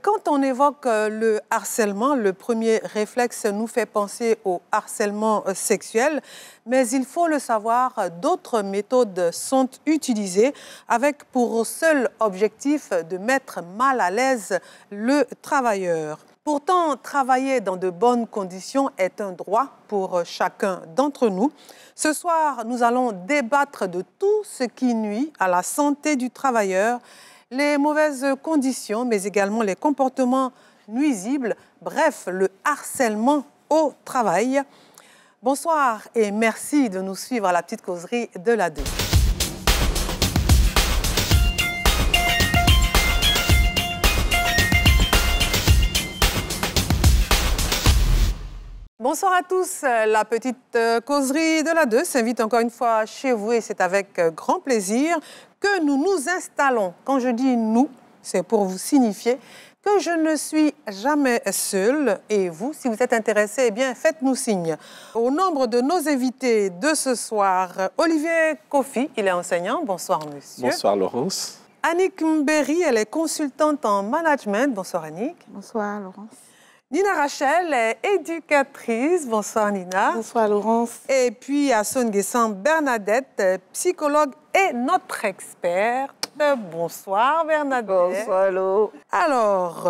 Quand on évoque le harcèlement, le premier réflexe nous fait penser au harcèlement sexuel, mais il faut le savoir, d'autres méthodes sont utilisées avec pour seul objectif de mettre mal à l'aise le travailleur. Pourtant, travailler dans de bonnes conditions est un droit pour chacun d'entre nous. Ce soir, nous allons débattre de tout ce qui nuit à la santé du travailleur, les mauvaises conditions, mais également les comportements nuisibles, bref, le harcèlement au travail. Bonsoir et merci de nous suivre à la petite causerie de la 2. Bonsoir à tous, la petite causerie de la 2 s'invite encore une fois chez vous et c'est avec grand plaisir que nous nous installons. Quand je dis « nous », c'est pour vous signifier que je ne suis jamais seule. Et vous, si vous êtes intéressés, eh bien, faites-nous signe. Au nombre de nos invités de ce soir, Olivier Kofi, il est enseignant. Bonsoir, monsieur. Bonsoir, Laurence. Annick Mberi, elle est consultante en management. Bonsoir, Annick. Bonsoir, Laurence. Nina Rachel est éducatrice. Bonsoir, Nina. Bonsoir, Laurence. Et puis, Asson Guessant Bernadette, psychologue et notre experte. Bonsoir, Bernadette. Bonsoir, Lo. Alors,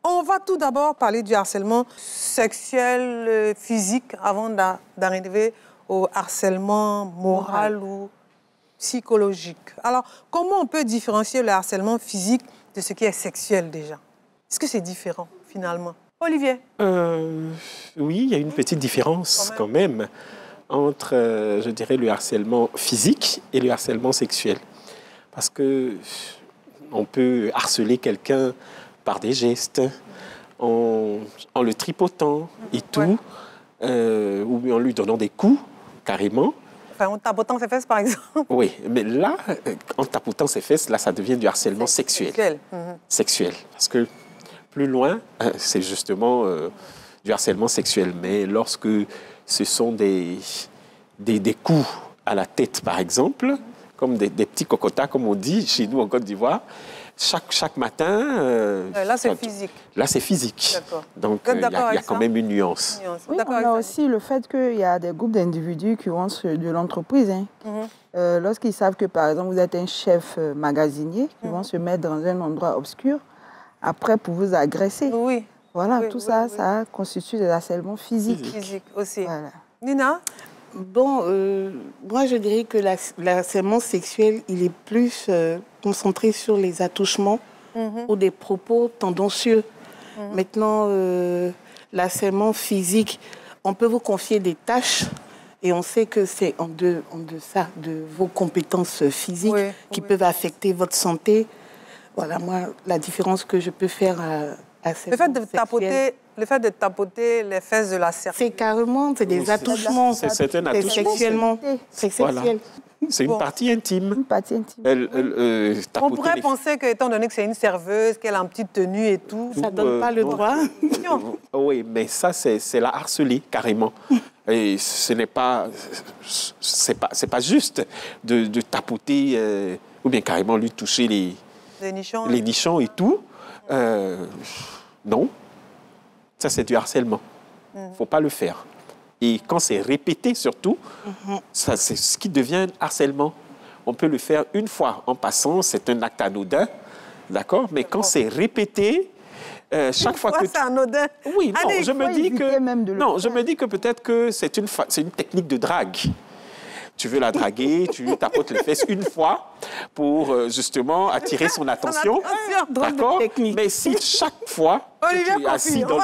on va tout d'abord parler du harcèlement sexuel, physique, avant d'arriver au harcèlement moral ou psychologique. Alors, comment on peut différencier le harcèlement physique de ce qui est sexuel déjà? Est-ce que c'est différent, finalement? Olivier? Oui, il y a une petite différence quand même entre, je dirais, le harcèlement physique et le harcèlement sexuel. Parce qu'on peut harceler quelqu'un par des gestes, en le tripotant et tout, ou en lui donnant des coups, carrément. Enfin, en tapotant ses fesses, par exemple. Oui, mais là, en tapotant ses fesses, là, ça devient du harcèlement sexuel. Sexuel. Parce que plus loin, c'est justement du harcèlement sexuel. Mais lorsque ce sont des coups à la tête, par exemple, comme des petits cocotas, comme on dit chez nous en Côte d'Ivoire, chaque matin... là, c'est physique. Là, c'est physique. D'accord. Donc, il y a quand même une nuance. Oui, on a aussi le fait qu'il y a des groupes d'individus qui vont de l'entreprise. Lorsqu'ils savent que, par exemple, vous êtes un chef magasinier, qui vont se mettre dans un endroit obscur, après, pour vous agresser. Oui. Voilà, tout ça, ça constitue des harcèlements physiques. Physique aussi. Voilà. Nina? Bon, moi, je dirais que l'harcèlement sexuel, il est plus concentré sur les attouchements ou des propos tendancieux. Maintenant, l'harcèlement physique, on peut vous confier des tâches et on sait que c'est en deçà de vos compétences physiques qui peuvent affecter votre santé. Voilà, moi, la différence que je peux faire à cette le fait de tapoter les fesses de la serpente. C'est carrément, c'est des attouchements. C'est un attouchement. Sexuellement. C'est sexuel. Voilà. C'est une partie intime. Une partie intime. On pourrait penser que, étant donné que c'est une serveuse, qu'elle a une petite tenue et tout... Ça ne donne pas le droit. Oui, mais ça, c'est la harceler, carrément. Et ce n'est pas... C'est pas juste de tapoter ou bien carrément lui toucher les nichons et tout. Non. Ça, c'est du harcèlement. Il ne faut pas le faire. Et quand c'est répété, surtout, ça, c'est ce qui devient harcèlement. On peut le faire une fois en passant, c'est un acte anodin, d'accord? Mais quand c'est répété, chaque fois que... c'est anodin. Oui, non, je me dis que peut-être que c'est une technique de drague. Tu veux la draguer, tu lui tapotes les fesses une fois pour justement attirer son attention. D'accord? Mais si chaque fois Olivier tu es assis dans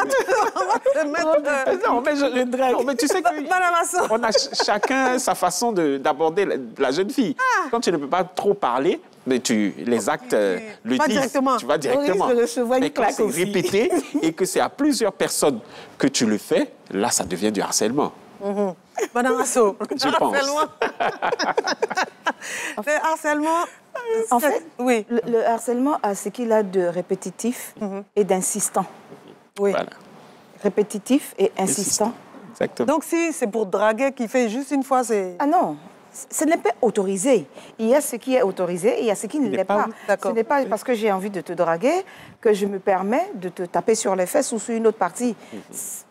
Non, mais tu sais qu'on a chacun sa façon d'aborder la jeune fille. Quand tu ne peux pas trop parler, mais les actes le disent. Tu vas directement. Mais quand c'est répété et que c'est à plusieurs personnes que tu le fais, là, ça devient du harcèlement. Madame Asso, je pense. Le harcèlement... En fait, oui. Le harcèlement a ce qu'il a de répétitif et d'insistant. Oui. Voilà. Répétitif et insistant. Exactement. Donc, si c'est pour draguer qu'il fait juste une fois, c'est... Ah non. ce n'est pas autorisé. Il y a ce qui est autorisé et il y a ce qui ne l'est pas. Ce n'est pas parce que j'ai envie de te draguer que je me permets de te taper sur les fesses ou sur une autre partie.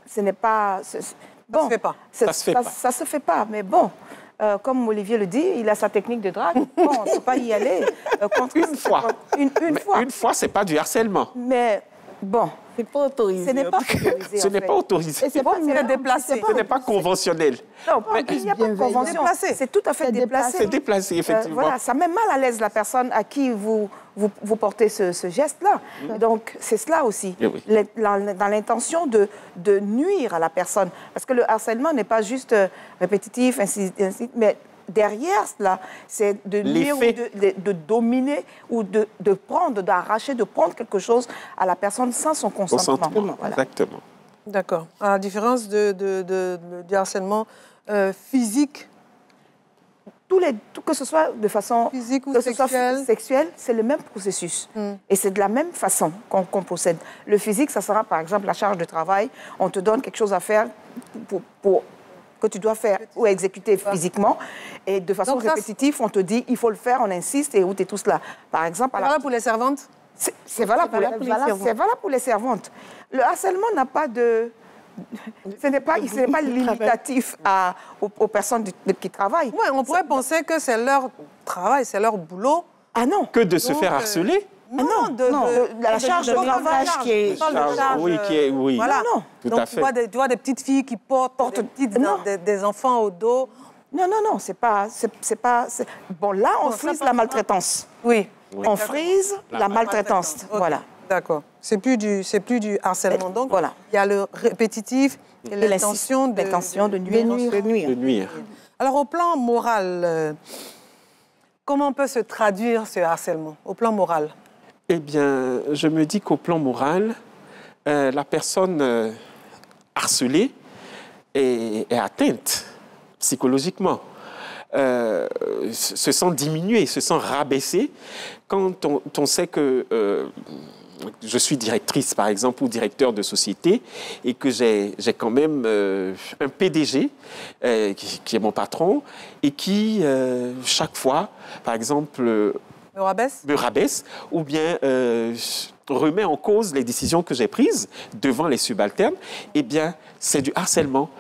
Ce n'est pas... Bon, ça se fait pas. Ça se fait pas, mais bon... comme Olivier le dit, il a sa technique de drague. Bon, on ne peut pas y aller. Une fois. Une fois, ce n'est pas du harcèlement. Mais bon, c'est pas autorisé. Ce n'est pas autorisé. Ce n'est pas autorisé. Et c'est pas déplacé. Ce n'est pas conventionnel. Non, il n'y a pas de convention. C'est tout à fait déplacé. C'est déplacé, effectivement. Voilà, ça met mal à l'aise la personne à qui vous portez ce geste-là. Donc, c'est cela aussi. Oui. Dans l'intention de nuire à la personne. Parce que le harcèlement n'est pas juste répétitif, ainsi, mais derrière cela, c'est de nuire ou de dominer ou de prendre, d'arracher, de prendre quelque chose à la personne sans son consentement. Voilà. Exactement. D'accord. À la différence du harcèlement physique, que ce soit de façon physique ou sexuelle, c'est le même processus. Et c'est de la même façon qu'on procède. Le physique, ça sera par exemple la charge de travail. On te donne quelque chose à faire que tu dois faire ou exécuter physiquement. Et de façon répétitive, on te dit, il faut le faire, on insiste, et où tu es tout cela. Par exemple... C'est valable pour les servantes? C'est valable pour les servantes. Le harcèlement n'a pas de... Ce n'est pas limitatif aux personnes qui travaillent. Oui, on pourrait penser que c'est leur travail, c'est leur boulot. Ah non. Que de se faire harceler? Non, la charge de travail qui est... Oui. Voilà. Non. Tout donc, à fait. tu vois des petites filles qui portent des enfants au dos. Non, c'est pas... Bon, là, on frise la maltraitance. Oui. On frise la maltraitance. Okay. Voilà. D'accord. C'est plus du harcèlement. Donc, voilà. Il y a le répétitif et l'intention de nuire. Alors, au plan moral, comment peut se traduire ce harcèlement, au plan moral? Eh bien, je me dis qu'au plan moral, la personne harcelée est atteinte psychologiquement, se sent diminuée, se sent rabaissée quand on sait que je suis directrice, par exemple, ou directeur de société et que j'ai quand même un PDG qui est mon patron et qui, chaque fois, par exemple... me rabaisse ou bien remet en cause les décisions que j'ai prises devant les subalternes, eh bien, c'est du harcèlement.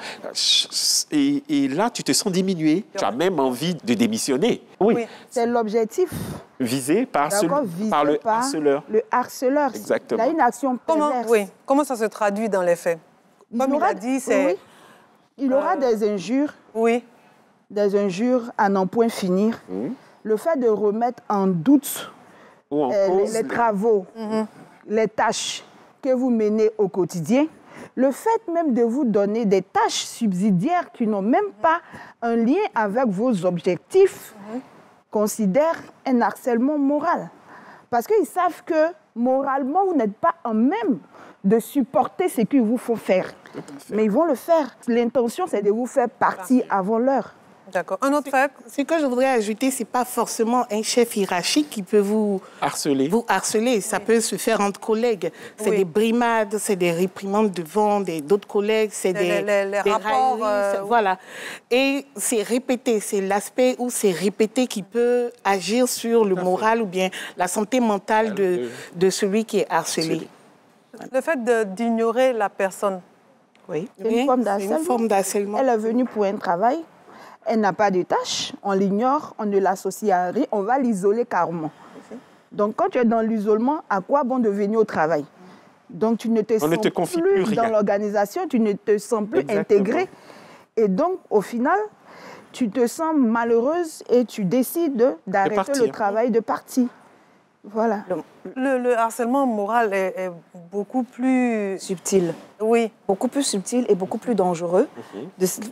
Et là, tu te sens diminué. Tu as même envie de démissionner. Oui. C'est l'objectif. Visé par le harceleur. Le harceleur. Exactement. Il a une action perverse. Comment ça se traduit dans les faits? Comme il a dit, c'est... Oui. Il aura des injures. Oui. Des injures à n'en point finir. Le fait de remettre en doute les travaux, les tâches que vous menez au quotidien, le fait même de vous donner des tâches subsidiaires qui n'ont même pas un lien avec vos objectifs, considère un harcèlement moral. Parce qu'ils savent que moralement, vous n'êtes pas en même de supporter ce qu'il vous faut faire. Mais ils vont le faire. L'intention, c'est de vous faire partir avant l'heure. D'accord. Un autre fait? Ce que je voudrais ajouter, ce n'est pas forcément un chef hiérarchique qui peut vous harceler. Ça peut se faire entre collègues. C'est des brimades, c'est des réprimandes devant d'autres collègues, c'est les rapports. Voilà. Et c'est répété. C'est l'aspect où c'est répété qui peut agir sur le moral ou bien la santé mentale de celui qui est harcelé. Le fait d'ignorer la personne. Oui. C'est une forme d'harcèlement. Elle est venue pour un travail. Elle n'a pas de tâche, on l'ignore, on ne l'associe à rien, on va l'isoler carrément. Donc, quand tu es dans l'isolement, à quoi bon de venir au travail? Donc, tu ne te sens plus dans l'organisation, tu ne te sens plus intégré. Et donc, au final, tu te sens malheureuse et tu décides d'arrêter le travail, de partir. Voilà. Le harcèlement moral est beaucoup plus... subtil. Oui. Beaucoup plus subtil et beaucoup plus dangereux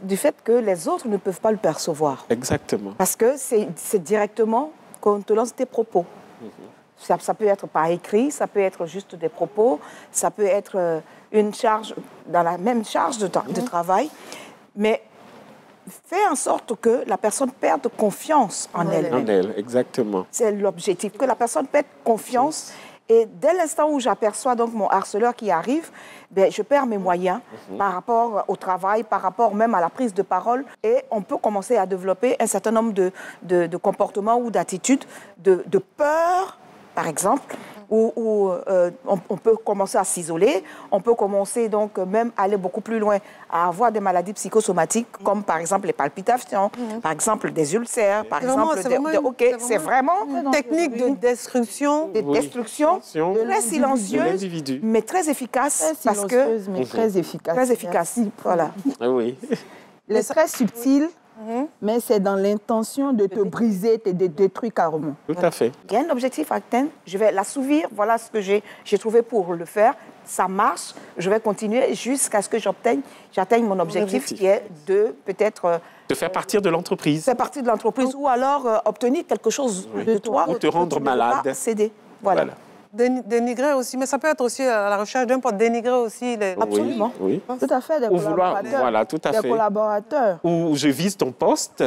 du fait que les autres ne peuvent pas le percevoir. Exactement. Parce que c'est directement qu'on te lance tes propos. Ça peut être par écrit, ça peut être juste des propos, ça peut être une charge, dans la même charge de travail, mais fait en sorte que la personne perde confiance en elle. En elle, exactement. C'est l'objectif, que la personne perde confiance Et dès l'instant où j'aperçois donc mon harceleur qui arrive, ben, je perds mes moyens par rapport au travail, par rapport même à la prise de parole. Et on peut commencer à développer un certain nombre de comportements ou d'attitudes, de peur, par exemple, où on peut commencer à s'isoler, on peut commencer donc même à aller beaucoup plus loin, à avoir des maladies psychosomatiques, comme par exemple les palpitations, par exemple des ulcères, par exemple c'est vraiment une technique de destruction, très silencieuse, mais très efficace, parce que mais très efficace. Très efficace, voilà. Ah oui. Les très subtil, mais c'est dans l'intention de te briser, de détruire carrément. Tout à fait. Il y a un objectif à atteindre, je vais l'assouvir, voilà ce que j'ai trouvé pour le faire. Ça marche, je vais continuer jusqu'à ce que j'atteigne mon objectif qui est de peut-être... de faire partir de l'entreprise. Faire partir de l'entreprise ou alors obtenir quelque chose de toi. Ou te rendre malade. Céder, voilà. Dénigrer aussi, mais ça peut être aussi à la recherche d'un pote, dénigrer aussi les... Absolument. Oui. Tout à fait, des collaborateurs. Voilà, tout à fait. Des collaborateurs. Ou je vise ton poste,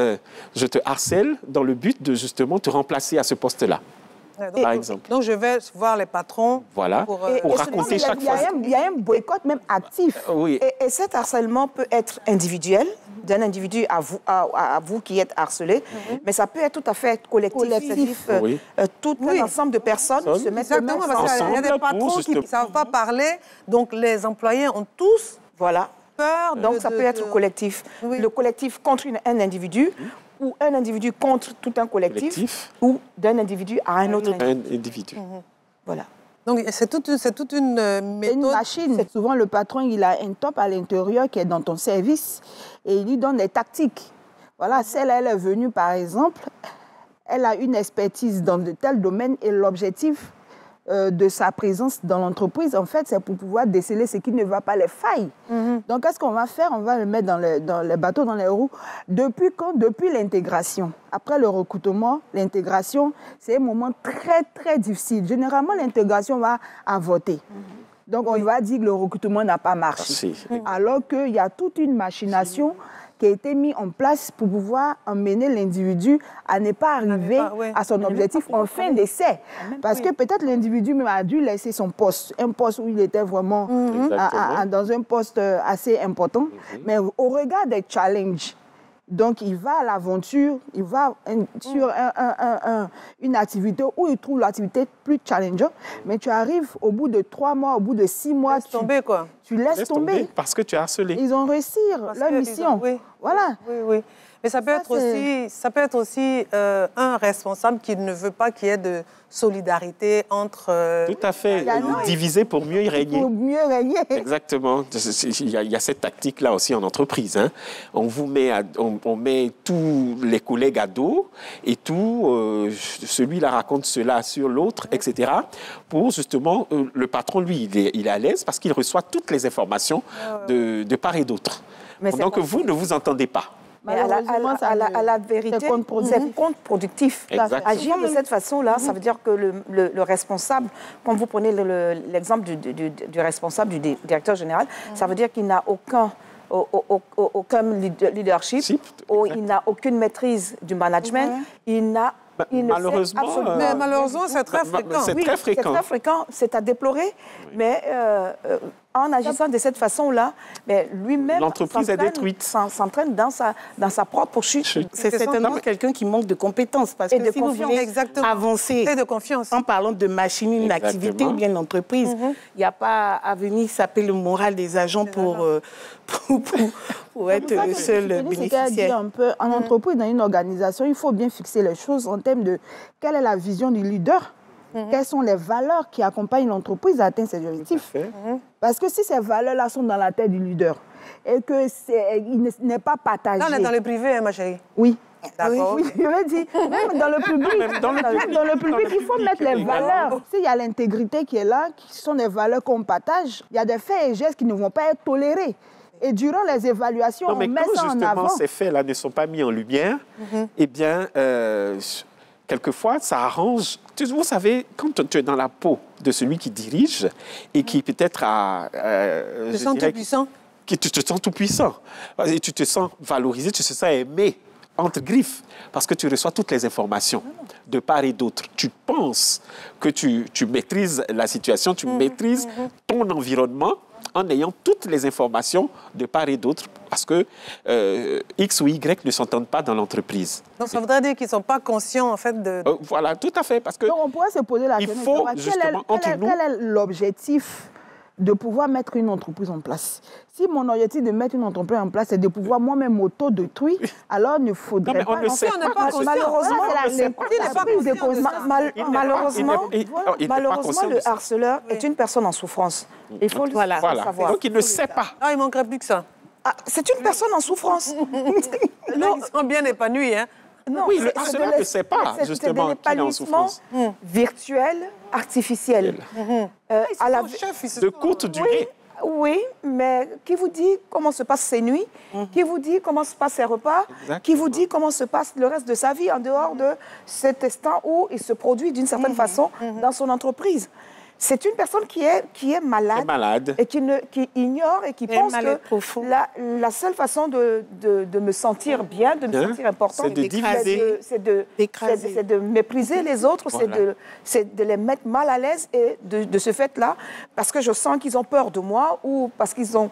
je te harcèle dans le but de justement te remplacer à ce poste-là. Par exemple. Donc, je vais voir les patrons pour raconter chaque fois. Il y a un boycott même actif. Oui. Et cet harcèlement peut être individuel, d'un individu à vous qui êtes harcelé, mais ça peut être tout à fait collectif. Tout un ensemble de personnes se mettent exactement, parce qu'il y a des patrons qui ne savent pas parler, donc les employés ont tous peur. Donc, ça peut être collectif. Le collectif contre un individu, ou un individu contre tout un collectif. Ou d'un individu à un autre individu. Voilà. Donc, c'est toute une méthode. Une machine. Souvent, le patron, il a un top à l'intérieur qui est dans ton service et il lui donne des tactiques. Voilà, elle est venue, par exemple, elle a une expertise dans de tels domaines et l'objectif de sa présence dans l'entreprise, en fait, c'est pour pouvoir déceler ce qui ne va pas, les failles. Donc, qu'est-ce qu'on va faire? On va le mettre dans les bateaux, dans les roues. Depuis quand? Depuis l'intégration. Après le recrutement, l'intégration, c'est un moment très, très difficile. Généralement, l'intégration va avorter. Donc, on va dire que le recrutement n'a pas marché. Alors qu'il y a toute une machination qui a été mise en place pour pouvoir emmener l'individu à ne pas arriver à son objectif en fin d'essai. Parce que peut-être l'individu même a dû laisser son poste, un poste où il était vraiment dans un poste assez important, mais au regard des challenges. Donc, il va à l'aventure, il va sur une activité où il trouve l'activité plus challengeante, mais tu arrives au bout de 3 mois, au bout de 6 mois, tu laisses tomber. Parce que tu as harcelé. Ils ont réussi leur mission. Voilà. Oui. Mais ça peut être aussi un responsable qui ne veut pas qu'il y ait de solidarité entre... Tout à fait. Diviser pour mieux y régner. Pour mieux régner. Exactement. Il y a cette tactique-là aussi en entreprise. Hein. On met tous les collègues à dos et celui-là raconte cela sur l'autre, etc. Pour justement, le patron, lui, il est à l'aise parce qu'il reçoit toutes les informations de part et d'autre. Pendant que vous ne vous entendez pas. Mais à la vérité, c'est contre-productif. Agir de cette façon-là, ça veut dire que le responsable, quand vous prenez l'exemple du responsable, du directeur général, ça veut dire qu'il n'a aucun leadership, il n'a aucune maîtrise du management, malheureusement, c'est très fréquent. C'est très fréquent. C'est à déplorer, mais en agissant de cette façon-là, lui-même l'entreprise est détruite. S'entraîne dans sa propre chute. C'est certainement quelqu'un qui manque de compétences. Parce que si vous voulez avancer en parlant de machine, une activité ou bien une entreprise, il n'y a pas à venir saper le moral des agents pour être le seul bénéficiaire. En entreprise, dans une organisation, il faut bien fixer les choses en termes de quelle est la vision du leader. Quelles sont les valeurs qui accompagnent l'entreprise à atteindre ses objectifs? Parce que si ces valeurs-là sont dans la tête du leader et qu'il n'est pas partagé... Là, on est dans le privé, ma chérie. Oui. D'accord. Oui, je veux dire, même dans le public, il faut mettre les valeurs. S'il y a l'intégrité qui est là, qui sont des valeurs qu'on partage, il y a des faits et gestes qui ne vont pas être tolérés. Et durant les évaluations, on met ça en avant. Quand ces faits-là ne sont pas mis en lumière, eh bien... quelquefois, ça arrange. Vous savez, quand tu es dans la peau de celui qui dirige et qui peut-être a... tu te sens tout puissant. Tu te sens tout puissant. Et tu te sens valorisé, tu te sens aimé entre griffes, parce que tu reçois toutes les informations de part et d'autre. Tu penses que tu maîtrises la situation, tu maîtrises ton environnement en ayant toutes les informations de part et d'autre, parce que X ou Y ne s'entendent pas dans l'entreprise. Donc ça voudrait dire qu'ils ne sont pas conscients en fait de... Voilà, tout à fait, parce que... Donc on pourrait se poser la question, il faut justement, entre nous... Quel est l'objectif de pouvoir mettre une entreprise en place? Si mon objectif de mettre une entreprise en place, c'est de pouvoir moi-même m'auto-détruire, alors il ne faudrait pas... On ne sait pas. Malheureusement, le harceleur est une personne en souffrance. Il faut le savoir. Donc il ne sait pas. Non, il ne manquerait plus que ça. Ah, c'est une personne en souffrance. Là, ils sont bien épanouis, hein. Non, oui, le harceleur ne sait pas, justement, qu'il est en souffrance. Virtuel, artificiel. De courte durée. Oui, mais qui vous dit comment se passent ses nuits, qui vous dit comment se passent ses repas, qui vous dit comment se passe le reste de sa vie en dehors de cet instant où il se produit d'une certaine façon dans son entreprise. C'est une personne qui est malade, et qui ignore et qui pense que la seule façon de me sentir bien, de me sentir important, c'est de mépriser les autres, c'est de les mettre mal à l'aise et de ce fait-là, parce que je sens qu'ils ont peur de moi ou parce qu'ils ont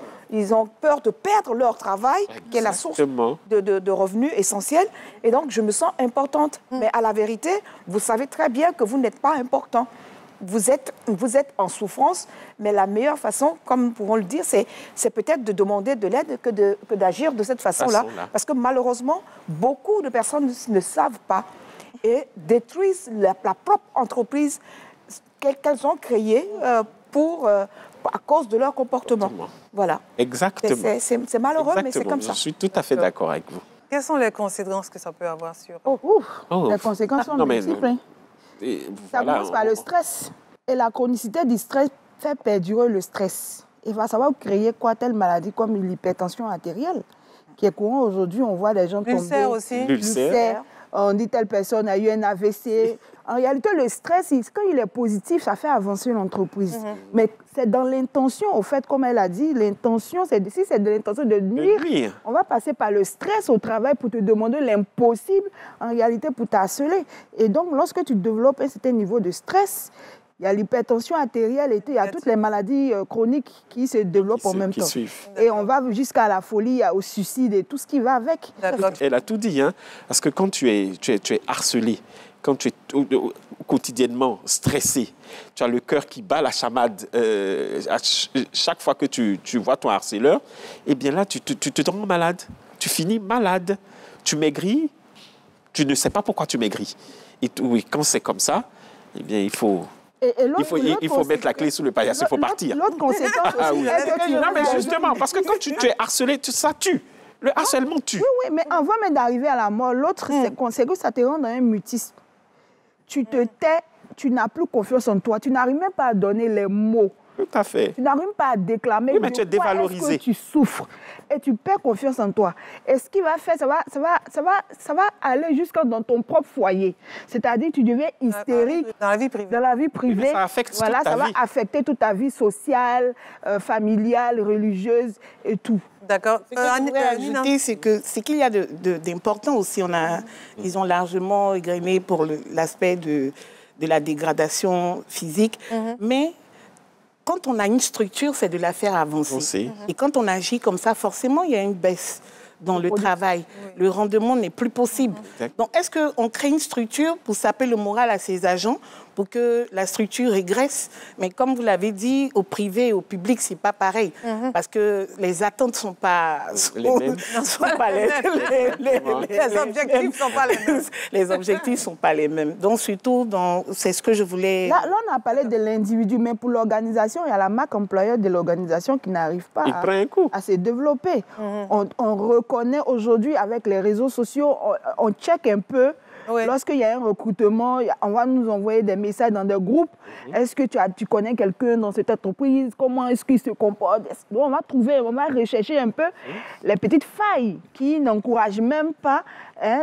peur de perdre leur travail, qui est la source de revenus essentiels. Et donc, je me sens importante. Mais à la vérité, vous savez très bien que vous n'êtes pas important. Vous êtes en souffrance, mais la meilleure façon, comme nous pouvons le dire, c'est peut-être de demander de l'aide que d'agir de cette façon-là. Parce que malheureusement, beaucoup de personnes ne savent pas et détruisent la propre entreprise qu'elles ont créée à cause de leur comportement. Voilà. Exactement. C'est malheureux, mais c'est comme ça. Je suis tout à fait d'accord avec vous. Quelles sont les conséquences que ça peut avoir sur... Les conséquences sont multiples. Ça commence par le stress. Et la chronicité du stress fait perdurer le stress. Il va savoir créer quoi, telle maladie comme l'hypertension artérielle, qui est courant aujourd'hui. On voit des gens tomber. L'ulcère aussi. L'ulcère. On dit telle personne a eu un AVC. En réalité, le stress, quand il est positif, ça fait avancer l'entreprise. Mais c'est dans l'intention, au fait, comme elle a dit, l'intention, si c'est de l'intention de nuire, on va passer par le stress au travail pour te demander l'impossible, en réalité, pour t'harceler. Et donc, lorsque tu développes un certain niveau de stress, il y a l'hypertension artérielle et il y a toutes les maladies chroniques qui se développent en même temps. Et on va jusqu'à la folie, au suicide et tout ce qui va avec. Elle a tout dit, hein, parce que quand tu es harcelé, quand tu es quotidiennement stressé, tu as le cœur qui bat la chamade chaque fois que tu vois ton harceleur, eh bien là, tu te rends malade. Tu finis malade. Tu maigris, tu ne sais pas pourquoi tu maigris. Et quand c'est comme ça, eh bien, il faut mettre la clé sous le paillasson, il faut partir. L'autre conséquence aussi, non, mais justement, parce que quand tu es harcelé, ça tue. Le harcèlement tue. Oui, mais avant même d'arriver à la mort, l'autre, c'est que ça te rend dans un mutisme. Tu te tais, tu n'as plus confiance en toi, tu n'arrives même pas à donner les mots. Tout à fait. Tu n'arrives pas à déclamer. Oui, mais tu es dévalorisé. Est-ce que tu souffres et tu perds confiance en toi. Et ce qu'il va faire, ça va aller jusqu'à dans ton propre foyer. C'est-à-dire tu deviens hystérique. Dans la vie privée. Dans la vie privée. Oui, ça affecte toute ta vie. Ça va affecter toute ta vie sociale, familiale, religieuse et tout. D'accord. Ce que je voudrais ajouter, c'est qu'il y a d'important aussi. Ils ont largement égrené pour l'aspect de la dégradation physique. Mais quand on a une structure, c'est de la faire avancer. Et quand on agit comme ça, forcément, il y a une baisse dans le travail. Oui. Le rendement n'est plus possible. Donc, est-ce qu'on crée une structure pour saper le moral à ses agents pour que la structure régresse? Mais comme vous l'avez dit, au privé et au public, c'est pas pareil. Parce que les attentes sont pas les mêmes. Les objectifs sont pas les mêmes. Les objectifs sont pas les mêmes. Donc, surtout, c'est ce que je voulais... Là, on a parlé de l'individu, mais pour l'organisation, il y a la marque employeur de l'organisation qui n'arrive pas à se développer. On reconnaît aujourd'hui avec les réseaux sociaux, on check un peu. Oui. Lorsqu'il y a un recrutement, on va nous envoyer des messages dans des groupes. Est-ce que tu connais quelqu'un dans cette entreprise? Comment est-ce qu'il se comporte? Donc on va rechercher un peu les petites failles qui n'encouragent même pas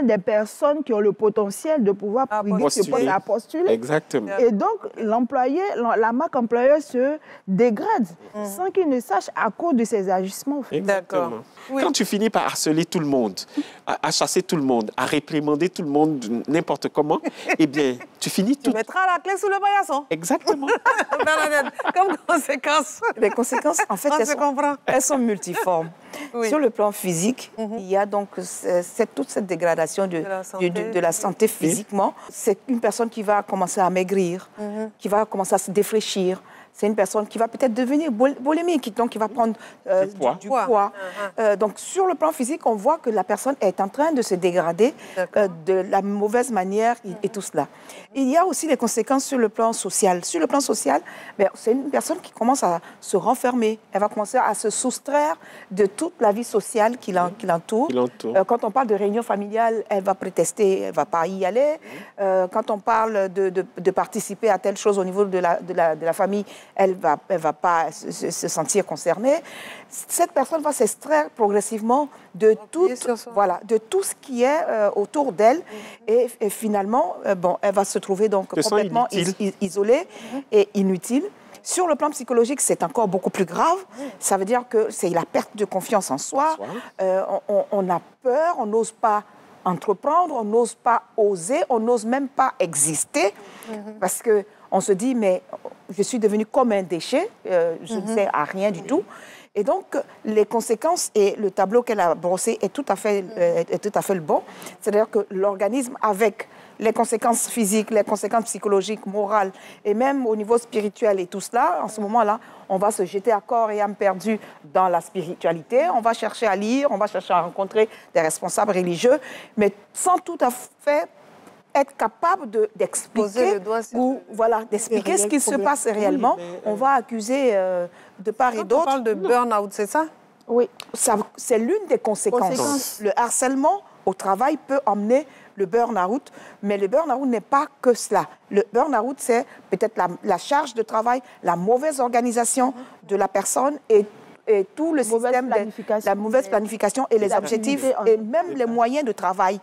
des personnes qui ont le potentiel de pouvoir briguer ce poste à postuler. Exactement. Et donc, l'employé, la marque employeur se dégrade sans qu'il ne sache à cause de ces agissements. En fait. Exactement. Oui. Quand tu finis par harceler tout le monde, à chasser tout le monde, à réprimander tout le monde n'importe comment, eh bien, tu finis tout. Tu mettras la clé sous le paillasson. Exactement. Comme conséquence. Les conséquences, en fait, elles sont multiformes. Oui. Sur le plan physique, il y a donc toute cette dégradation de la santé physiquement. C'est une personne qui va commencer à maigrir, qui va commencer à se défraîchir. C'est une personne qui va peut-être devenir bolémique, donc qui va prendre du poids. Donc, sur le plan physique, on voit que la personne est en train de se dégrader de la mauvaise manière et tout cela. Il y a aussi les conséquences sur le plan social. Sur le plan social, c'est une personne qui commence à se renfermer. Elle va commencer à se soustraire de toute la vie sociale qui l'entoure. Quand on parle de réunion familiale, elle va prétester, elle ne va pas y aller. Quand on parle de participer à telle chose au niveau de la famille, elle va pas se sentir concernée. Cette personne va s'extraire progressivement de tout ce qui est autour d'elle et finalement, elle va se trouver donc complètement isolée et inutile. Sur le plan psychologique, c'est encore beaucoup plus grave. Ça veut dire que c'est la perte de confiance en soi. On a peur, on n'ose pas entreprendre, on n'ose pas oser, on n'ose même pas exister parce que on se dit, mais je suis devenue comme un déchet, je ne sers à rien du tout. Et donc, les conséquences et le tableau qu'elle a brossé est tout à fait le bon. C'est-à-dire que l'organisme, avec les conséquences physiques, les conséquences psychologiques, morales, et même au niveau spirituel et tout cela, en ce moment-là, on va se jeter à corps et âme perdu dans la spiritualité. On va chercher à lire, on va chercher à rencontrer des responsables religieux, mais sans tout à fait être capable d'expliquer d'expliquer ce qui se passe réellement. On va accuser de part et d'autre. On parle de burn-out, c'est ça? Oui, c'est l'une des conséquences. Le harcèlement au travail peut emmener le burn-out, mais le burn-out n'est pas que cela. Le burn-out, c'est peut-être la charge de travail, la mauvaise organisation de la personne et tout le système, la mauvaise planification et les objectifs et même les moyens de travail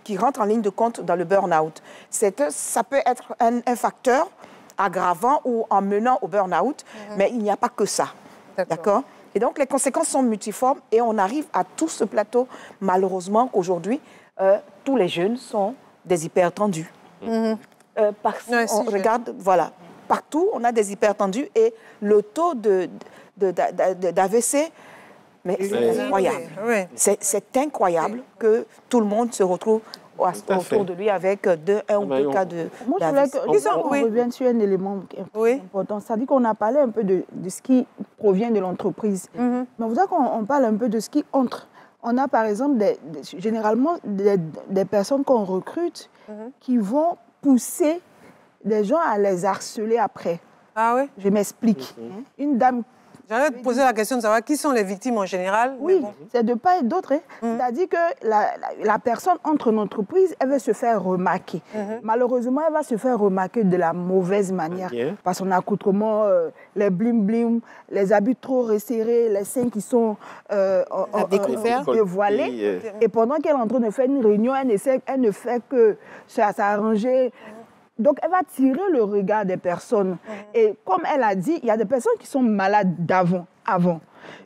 qui rentrent en ligne de compte dans le burn-out. Ça peut être un facteur aggravant ou emmenant au burn-out, mais il n'y a pas que ça. D'accord? Et donc, les conséquences sont multiformes et on arrive à tout ce plateau, malheureusement, qu'aujourd'hui, tous les jeunes sont des hypertendus. Regarde, voilà. Partout, on a des hypertendus et le taux d'AVC, mais c'est incroyable. C'est incroyable que tout le monde se retrouve autour de lui avec un ou deux cas de... Moi, je voulais qu'on revienne sur un élément important. C'est-à-dire qu'on a parlé un peu de ce qui provient de l'entreprise. Mais on voudrait qu'on parle un peu de ce qui entre. On a par exemple généralement des personnes qu'on recrute qui vont pousser des gens à les harceler après. Ah oui? Je m'explique. Une dame... J'allais te poser la question de savoir qui sont les victimes en général. Oui, c'est de part et d'autre. C'est-à-dire que la personne entre en entreprise, elle veut se faire remarquer. Malheureusement, elle va se faire remarquer de la mauvaise manière. Par son accoutrement, les blim-blim, les habits trop resserrés, les seins qui sont dévoilés. Et pendant qu'elle est en train de faire une réunion, elle ne fait que s'arranger. Donc, elle va tirer le regard des personnes. Et comme elle a dit, il y a des personnes qui sont malades avant.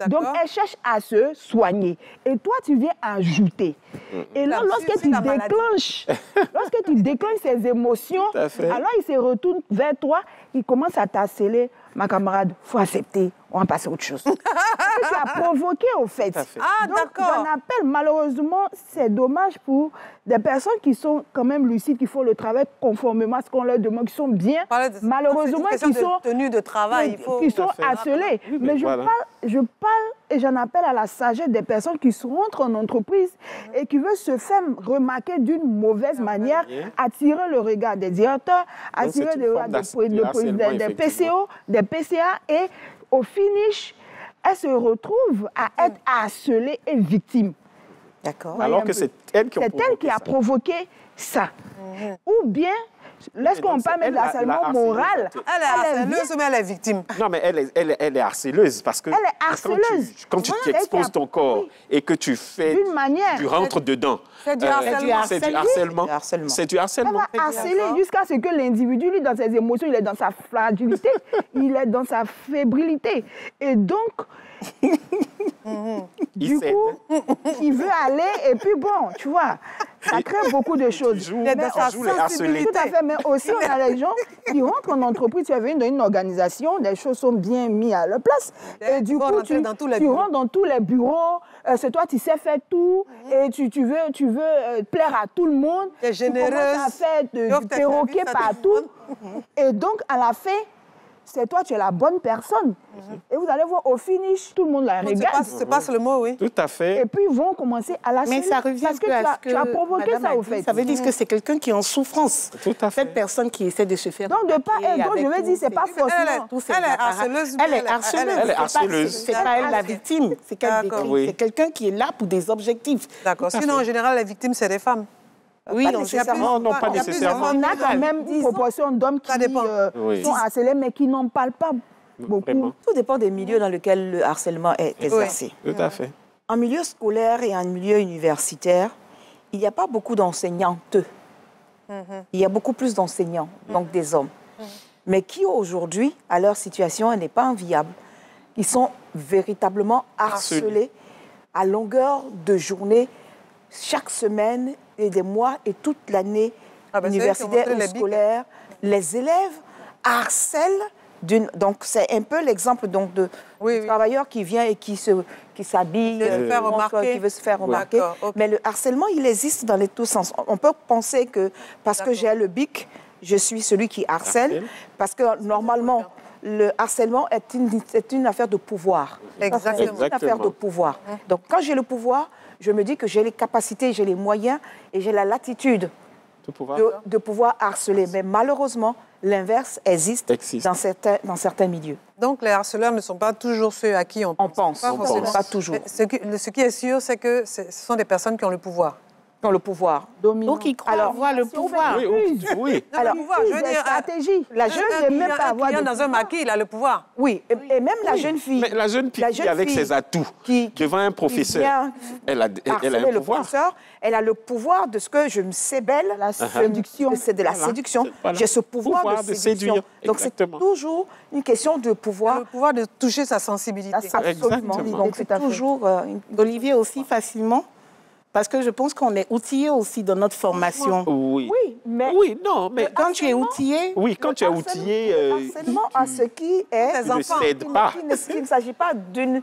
Donc, elle cherche à se soigner. Et toi, tu viens ajouter. Et là, lorsque tu déclenches ces émotions, alors il se retourne vers toi, il commence à t'harceler. Ma camarade, il faut accepter, on va passer à autre chose. Tu as provoqué, au fait. Donc, j'en appelle, malheureusement, c'est dommage pour des personnes qui sont quand même lucides, qui font le travail conformément à ce qu'on leur demande, qui sont bien, malheureusement, qui sont tenue de travail, qui sont harcelés. Mais je parle et j'en appelle à la sagesse des personnes qui rentrent en entreprise et qui veulent se faire remarquer d'une mauvaise manière, attirer le regard des directeurs, attirer le regard des PCO, des PCA, et au finish, elles se retrouvent à être harcelées et victimes. D'accord. Alors que c'est elle qui a provoqué provoqué ça. Ou bien, Lorsqu'on parle même de harcèlement moral, elle est harceleuse, mais elle est victime. Non, mais elle est harceleuse parce que elle est harceleuse. quand tu t'exposes ton corps et que tu fais, tu rentres dedans. C'est du harcèlement. C'est du harcèlement. C'est du harcèlement. Elle va harceler jusqu'à ce que l'individu, lui, dans ses émotions, il est dans sa fragilité, il est dans sa fébrilité. Et donc, du coup, il veut aller et puis bon, tu vois, ça crée beaucoup de choses. Il joue les harcelés. Tout à fait, mais aussi on a les gens qui rentrent en entreprise, tu as vu, dans une organisation, les choses sont bien mises à leur place. Et du coup, tu rentres dans tous les bureaux, c'est toi, tu sais faire tout, et tu veux plaire à tout le monde. Tu es généreuse. Tu commences à faire du perroquet partout. Et donc, à la fin, c'est toi, tu es la bonne personne. Et vous allez voir, au finish, tout le monde la regarde. C'est pas le mot, oui. Tout à fait. Et puis, ils vont commencer à la Mais ça revient parce que tu as provoqué ça, au fait. Ça veut dire que c'est quelqu'un qui est en souffrance. Tout à fait. Cette personne qui essaie de se faire... Donc, de part et d'autre, je veux dire, c'est pas forcément... Elle est harceleuse. Elle est harceleuse. Elle est harceleuse. C'est pas elle la victime. C'est qu'elle décrit. Oui. C'est quelqu'un qui est là pour des objectifs. D'accord. Sinon, en général, les victimes, c'est des femmes. Oui, Pas nécessairement. Non, pas nécessairement. On a quand même une proportion d'hommes qui sont harcelés, mais qui n'en parlent pas beaucoup. Vraiment. Tout dépend des milieux dans lesquels le harcèlement est exercé. Tout à fait. En milieu scolaire et en milieu universitaire, il n'y a pas beaucoup d'enseignantes. Il y a beaucoup plus d'enseignants, donc des hommes. Mais qui aujourd'hui, à leur situation, elle n'est pas enviable. Ils sont véritablement harcelés à longueur de journée, chaque semaine et des mois et toute l'année universitaire ou scolaire. Les élèves harcèlent donc c'est un peu l'exemple donc du travailleur qui vient et qui s'habille, qui veut se faire remarquer. Mais le harcèlement, il existe dans les deux sens. On peut penser que parce que j'ai le bic, je suis celui qui harcèle, parce que normalement, le harcèlement est une affaire de pouvoir. Exactement. C'est une affaire de pouvoir. Donc quand j'ai le pouvoir, je me dis que j'ai les capacités, j'ai les moyens et j'ai la latitude de pouvoir harceler. Mais malheureusement, l'inverse existe dans certains milieux. Donc, les harceleurs ne sont pas toujours ceux à qui on pense. Pas toujours. Ce qui est sûr, c'est que ce sont des personnes qui ont le pouvoir. Dans le pouvoir. Donc, ils croient avoir le pouvoir. Oui. Alors, le pouvoir, je veux dire, stratégie. La jeune fille même pas avoir dans un maquis, il a le pouvoir. Oui, et même la jeune fille. Mais la jeune fille avec ses atouts, devant un professeur, elle a un pouvoir. Elle a le pouvoir de ce que je me sais belle. La séduction. C'est de la séduction. J'ai ce pouvoir de séduction. Donc, c'est toujours une question de pouvoir. Le pouvoir de toucher sa sensibilité. Absolument. Donc, c'est toujours... Olivier aussi facilement. Parce que je pense qu'on est outillé aussi dans notre formation. Oui. Mais quand tu es outillé... Oui, quand tu es outillé... Harcèlement à ce qui est... ne cède pas. Il ne s'agit pas d'une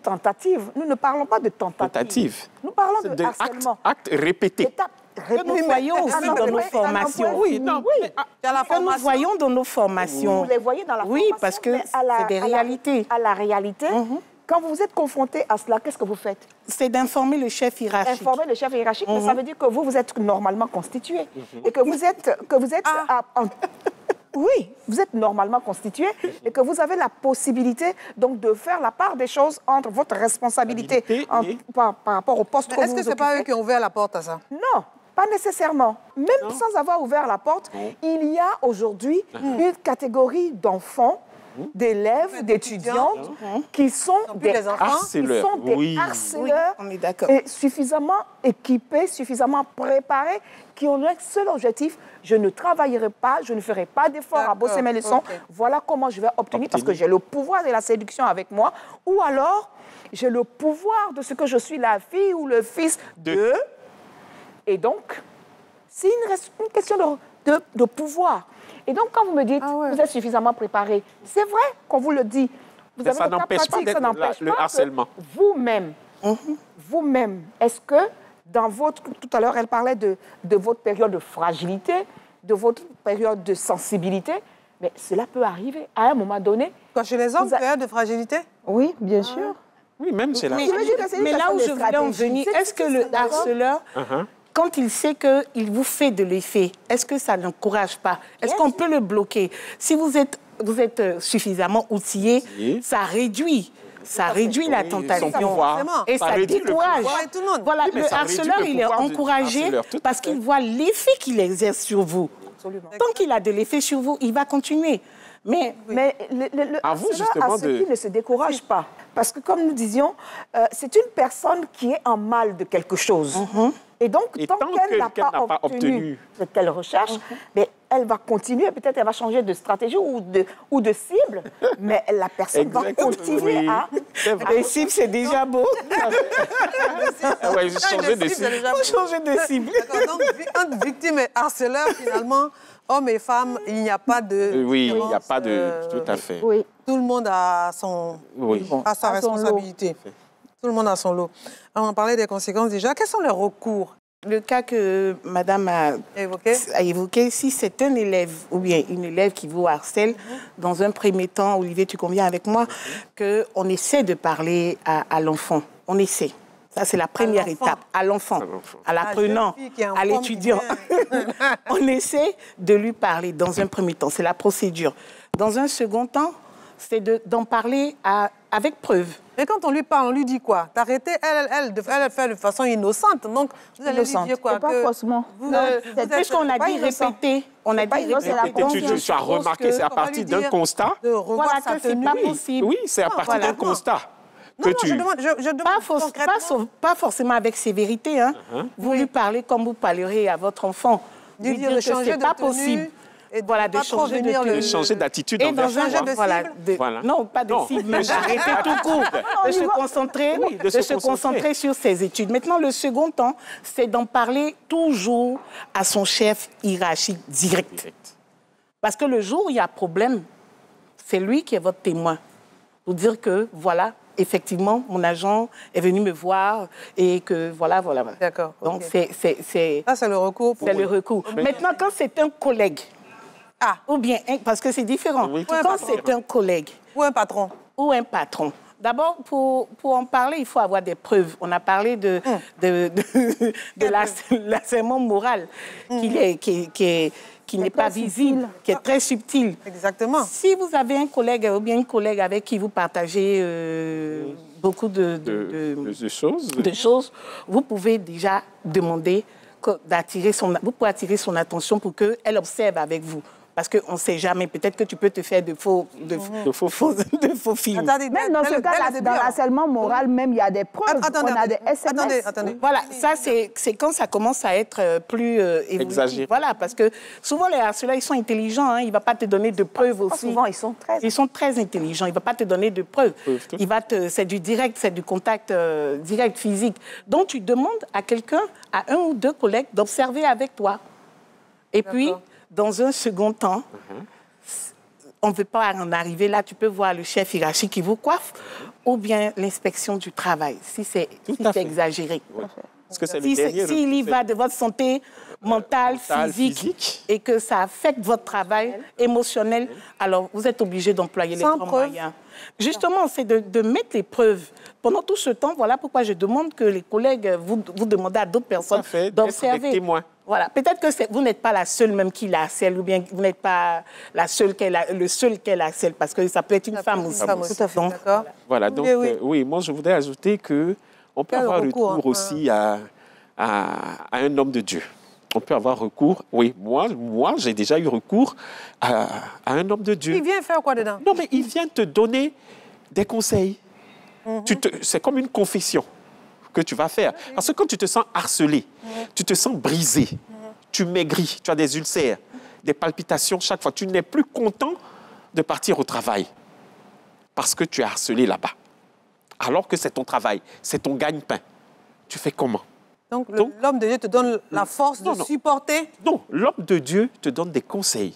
tentative. Nous ne parlons pas de tentative. Nous parlons de harcèlement. Acte répété. Que nous voyons aussi dans nos formations. Que nous voyons dans nos formations. Vous les voyez dans la formation. Oui, parce que c'est des réalités. À la réalité, quand vous êtes confronté à cela, qu'est-ce que vous faites? C'est d'informer le chef hiérarchique. Informer le chef hiérarchique, mais ça veut dire que vous êtes normalement constitué. Et que vous êtes... Oui, vous êtes normalement constitué et que vous avez la possibilité donc de faire la part des choses entre votre responsabilité par rapport au poste que vous occupez. Est-ce que ce n'est pas eux qui ont ouvert la porte à ça? Non, pas nécessairement. Même sans avoir ouvert la porte, il y a aujourd'hui une catégorie d'enfants, d'élèves, d'étudiants qui sont des harceleurs, et suffisamment équipés, suffisamment préparés, qui ont un seul objectif: je ne travaillerai pas, je ne ferai pas d'efforts à bosser mes leçons. Voilà comment je vais obtenir, parce que j'ai le pouvoir de la séduction avec moi, ou alors j'ai le pouvoir de ce que je suis la fille ou le fils de... Et donc, c'est une question de pouvoir. Et donc, quand vous me dites, vous êtes suffisamment préparé, c'est vrai qu'on vous le dit. Vous avez ça n'empêche pas le harcèlement. Vous-même, est-ce que dans votre... Tout à l'heure, elle parlait de votre période de fragilité, de votre période de sensibilité, mais cela peut arriver à un moment donné. Quand chez les hommes, période de fragilité? Oui, bien sûr. Oui, même chez la... Mais là où je voulais en venir, est-ce que le harceleur... Quand il sait qu'il vous fait de l'effet, est-ce que ça n'encourage pas? Est-ce qu'on peut le bloquer? Si vous êtes suffisamment outillé, ça réduit la tentation. Et ça décourage. Voilà, le harceleur, il est encouragé parce qu'il voit l'effet qu'il exerce sur vous. Absolument. Tant qu'il a de l'effet sur vous, il va continuer. Mais le À vous, justement, qui ne se décourage pas. Parce que, comme nous disions, c'est une personne qui est en mal de quelque chose. Et donc, tant qu'elle n'a pas obtenu ce qu'elle recherche, mais elle va continuer. Peut-être elle va changer de stratégie ou de cible, mais la personne va continuer à... Les cibles, c'est déjà beau. Ouais, changer de cible. Changer de cible. Donc, entre victime et harceleur, finalement, hommes et femmes, il n'y a pas de... Oui, il n'y a pas de... Tout à fait. Oui. Tout le monde a sa responsabilité. Tout le monde a son lot. Alors, on parlait des conséquences déjà. Quels sont les recours? Le cas que madame a évoqué, si c'est un élève ou bien une élève qui vous harcèle, dans un premier temps, Olivier, tu conviens avec moi, qu'on essaie de parler à l'enfant. On essaie. Ça, c'est la première étape. À l'enfant, à l'apprenant, à l'étudiant. On essaie de lui parler dans un premier temps. C'est la procédure. Dans un second temps, c'est d'en parler avec preuve. Mais quand on lui parle, on lui dit quoi? D'arrêter, elle fait de façon innocente. Donc, vous allez lui dire quoi? Pas forcément. Puisqu'on a dit répéter, on a dit répéter. Tu as remarqué, c'est à partir d'un constat. Voilà, que c'est pas possible. Oui, c'est à partir d'un constat. Je demande pas forcément avec sévérité. Hein. Vous lui parlez comme vous parlerez à votre enfant. Lui dire que c'est pas possible. Voilà, de changer d'attitude. Et dans un genre de non, pas de cible, mais d'arrêter tout court. De se concentrer sur ses études. Maintenant, le second temps, c'est d'en parler toujours à son chef hiérarchique direct. Parce que le jour où il y a problème, c'est lui qui est votre témoin. Pour dire que, voilà, effectivement, mon agent est venu me voir et que, voilà. D'accord. Donc, c'est... Ça, c'est le recours. C'est le recours. Maintenant, quand c'est un collègue, ou bien, parce que c'est différent. Oui, quand c'est un collègue. Ou un patron. Ou un patron. D'abord, pour en parler, il faut avoir des preuves. On a parlé de l'harcèlement moral qui n'est pas visible, qui est très subtil. Exactement. Si vous avez un collègue ou bien une collègue avec qui vous partagez beaucoup de choses, vous pouvez déjà demander d'attirer vous pouvez attirer son attention pour qu'elle observe avec vous. Parce qu'on ne sait jamais, peut-être que tu peux te faire de faux films. Même dans ce cas, dans l'harcèlement moral, même, il y a des preuves. On a des SMS. Attendez. Voilà, ça, c'est quand ça commence à être plus exagéré. Voilà, parce que souvent, les harceleurs, ils sont intelligents. Hein, il ne va pas te donner de preuves aussi. Souvent, ils sont très intelligents. Il ne va pas te donner de preuves. C'est du direct, c'est du contact direct, physique. Donc, tu demandes à quelqu'un, à un ou deux collègues, d'observer avec toi. Et puis... Dans un second temps, on ne veut pas en arriver là, tu peux voir le chef hiérarchique qui vous coiffe, ou bien l'inspection du travail, si c'est exagéré. Oui. Parce que c'est le dernier. S'il y va de votre santé mentale, physique, et que ça affecte votre travail émotionnel, alors vous êtes obligé d'employer les grands moyens. Justement, c'est de mettre les preuves. Pendant tout ce temps, voilà pourquoi je demande que les collègues, vous demandez à d'autres personnes d'observer. Voilà. Peut-être que vous n'êtes pas la seule même qui la harcèle, ou bien vous n'êtes pas le seul qu'elle harcèle, parce que ça peut être une femme aussi. Tout à fait, d'accord. Voilà, donc, oui, moi je voudrais ajouter qu'on peut avoir recours aussi à un homme de Dieu. On peut avoir recours, oui, moi j'ai déjà eu recours à un homme de Dieu. Il vient faire quoi dedans? Non, mais il vient te donner des conseils. C'est comme une confession que tu vas faire. Parce que quand tu te sens harcelé, tu te sens brisé, tu maigris, tu as des ulcères, des palpitations chaque fois. Tu n'es plus content de partir au travail parce que tu es harcelé là-bas. Alors que c'est ton travail, c'est ton gagne-pain. Tu fais comment? Donc l'homme de Dieu te donne la force de supporter? Non, l'homme de Dieu te donne des conseils.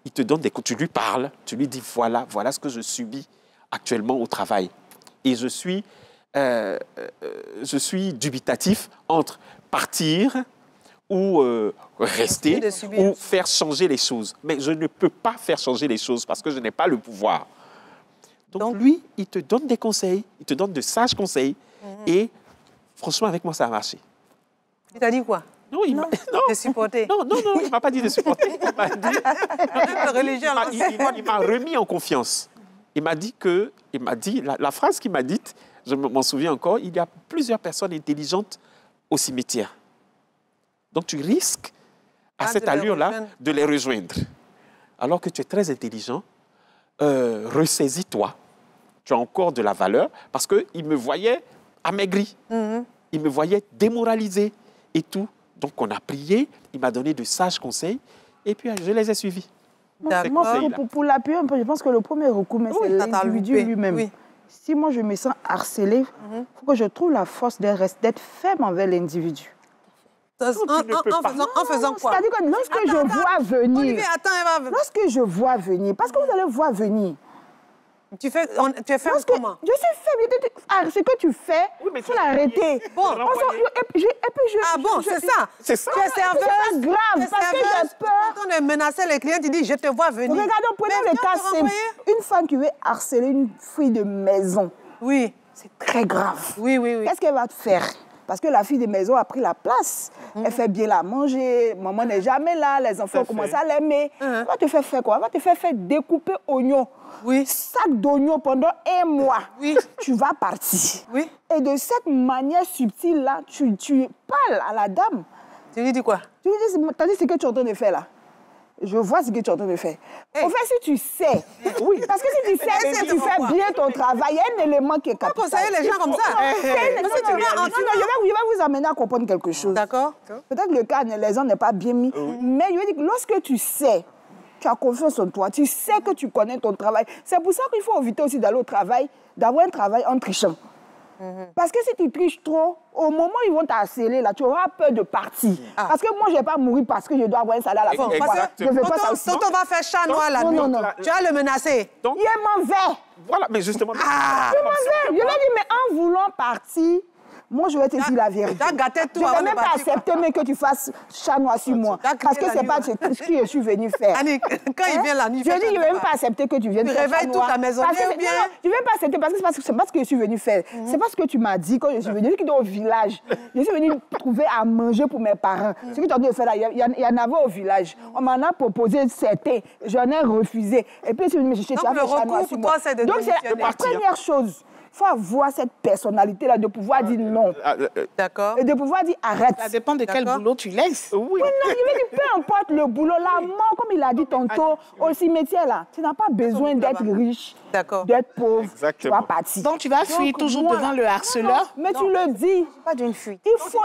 Il te donne tu lui parles, tu lui dis voilà ce que je subis actuellement au travail. Et je suis dubitatif entre partir ou rester ou faire changer les choses. Mais je ne peux pas faire changer les choses parce que je n'ai pas le pouvoir. Donc lui, il te donne des conseils, il te donne de sages conseils et franchement, avec moi, ça a marché. Il t'a dit quoi? Non, il m'a de supporter. Non, il ne m'a pas dit de supporter. Il m'a remis en confiance. Il m'a dit la phrase qu'il m'a dite, je m'en souviens encore, il y a plusieurs personnes intelligentes au cimetière. Donc tu risques à cette allure-là, de les rejoindre. Alors que tu es très intelligent, ressaisis-toi. Tu as encore de la valeur parce qu'il me voyait amaigri. Il me voyait démoralisé et tout. Donc, on a prié, il m'a donné de sages conseils et puis je les ai suivis. Pour l'appuyer un peu, je pense que le premier recours, c'est l'individu lui-même. Oui. Si moi, je me sens harcelée, il faut que je trouve la force d'être ferme envers l'individu. En faisant quoi? C'est-à-dire que lorsque je vois venir... Olivier, attends, lorsque je vois venir, parce que vous allez voir venir... Tu es ferme comment? Je suis faible. Ce que tu fais, il faut l'arrêter. Bon, c'est ça. C'est ça. Tu es serveuse. C'est grave, parce que j'ai peur. Quand on est menacé, les clients, tu dis, je te vois venir. Regardez, prenez le cas simple. Une femme qui veut harceler une fille de maison. Oui. C'est très grave. Oui. Qu'est-ce qu'elle va te faire? Parce que la fille de maison a pris la place. Elle fait bien la manger. Maman n'est jamais là. Les enfants commencent à l'aimer. Elle va te faire faire quoi? Elle va te faire découper oignons. Oui. Sac d'oignons pendant 1 mois. Oui. Tu vas partir. Oui. Et de cette manière subtile-là, tu parles à la dame. Tu lui dis quoi? Tu lui dis, t'as dit ce que tu es en train de faire là. Je vois ce que tu es en train de faire. En fait, si tu sais, parce que si tu sais, si tu fais bien ton travail, il y a un élément qui est capital. Pourquoi conseiller les gens comme ça? Je vais vous amener à comprendre quelque chose. D'accord. Peut-être que le cas, les gens n'est pas bien mis, mais je veux dire que lorsque tu sais, tu as confiance en toi, tu sais que tu connais ton travail. C'est pour ça qu'il faut éviter aussi d'aller au travail, d'avoir un travail en trichant. Parce que si tu triches trop, au moment où ils vont t'harceler, là, tu auras peur de partir. Parce que moi, je ne vais pas mourir parce que je dois avoir un salaire à la fin. Je ne veux pas ça aussi. Tonton va faire chat noir la nuit. Non. Tu vas le menacer. Il est mauvais. Voilà, mais justement... Il est mauvais. Je lui ai dit, mais en voulant partir, moi, je vais te dire la vérité. Tu as gâté tout. Je ne vais même pas accepter mais que tu fasses chat noir sur moi. Parce que ce n'est pas ce que je suis venue faire. Annick, quand il vient la nuit, je dis, je ne vais même pas accepter que tu viennes faire chat noir. Tu réveilles toute la maison. Non, je ne vais pas accepter parce que ce n'est pas ce que je suis venue faire. C'est pas ce que tu m'as dit quand je suis venue. Je suis au village. Je suis venue trouver à manger pour mes parents. Ce que tu as dû faire là, il y en avait au village. On m'en a proposé certains. J'en ai refusé. Et puis, je suis venue me chercher. Donc, le recours pour toi, c'est de démissionner. Donc, c'est la première chose. Il faut avoir cette personnalité-là de pouvoir dire non. D'accord. Et de pouvoir dire arrête. Ça dépend de quel boulot tu laisses. Oui, non, je veux dire, peu importe le boulot, la mort, comme il a dit tantôt, au cimetière, là, tu n'as pas besoin d'être riche, d'être pauvre. Exactement. Tu vas partir. Donc, tu vas fuir toujours devant le harceleur. Mais tu le dis. Pas d'une fuite. Il faut